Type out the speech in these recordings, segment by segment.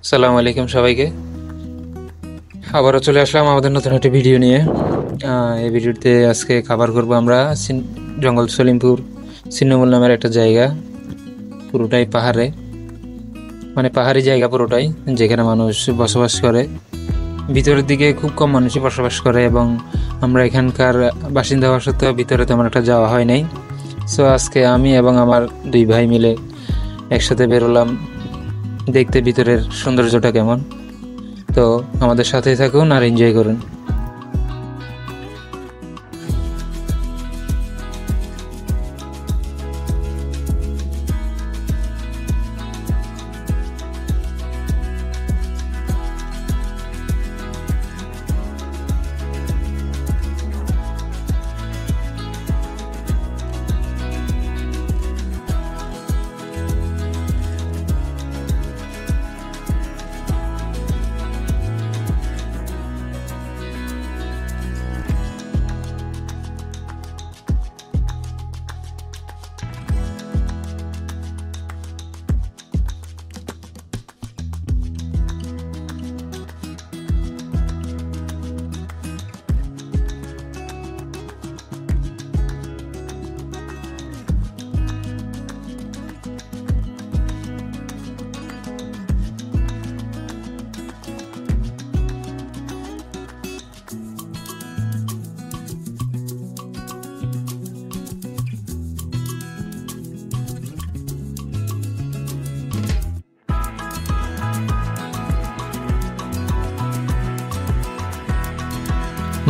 সালাম আলাইকুম সবাইকে। আবারও চলে আসলাম আমাদের নতুন একটি ভিডিও নিয়ে। এই ভিডিওতে আজকে খাবার করব আমরা জঙ্গল সলিমপুর ছিন্নমূল নামের একটা জায়গা, পুরোটাই পাহাড়ে, মানে পাহাড়ি জায়গা পুরোটাই, যেখানে মানুষ বসবাস করে। ভিতরের দিকে খুব কম মানুষই বসবাস করে এবং আমরা এখানকার বাসিন্দা হওয়া সত্ত্বেও ভিতরে তেমন একটা যাওয়া হয় নাই। সো আজকে আমি এবং আমার দুই ভাই মিলে একসাথে বেরোলাম দেখতে ভিতরের সৌন্দর্যটা কেমন। তো আমাদের সাথেই থাকুন আর এনজয় করুন।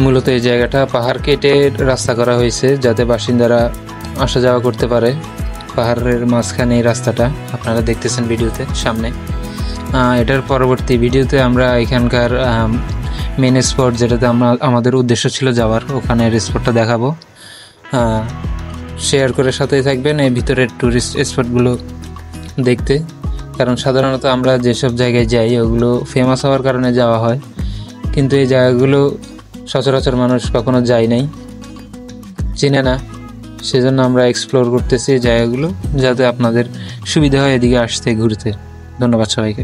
মূলত এই জায়গাটা পাহাড় কেটে রাস্তা করা হয়েছে যাতে বাসিন্দারা আসা যাওয়া করতে পারে। পাহাড়ের মাঝখানে এই রাস্তাটা আপনারা দেখতেছেন ভিডিওতে সামনে। এটার পরবর্তী ভিডিওতে আমরা এখানকার মেন স্পট, যেটাতে আমাদের উদ্দেশ্য ছিল যাওয়ার, ওখানের স্পটটা দেখাবো। শেয়ার করে সাথেই থাকবেন এই ভিতরের ট্যুরিস্ট স্পটগুলো দেখতে, কারণ সাধারণত আমরা যেসব জায়গায় যাই ওগুলো ফেমাস হওয়ার কারণে যাওয়া হয়, কিন্তু এই জায়গাগুলো সচরাচর মানুষ কখনো যায় নাই, চিনে না। সেজন্য আমরা এক্সপ্লোর করতেছি এই জায়গাগুলো, যাতে আপনাদের সুবিধা হয় এদিকে আসতে, ঘুরতে। ধন্যবাদ সবাইকে।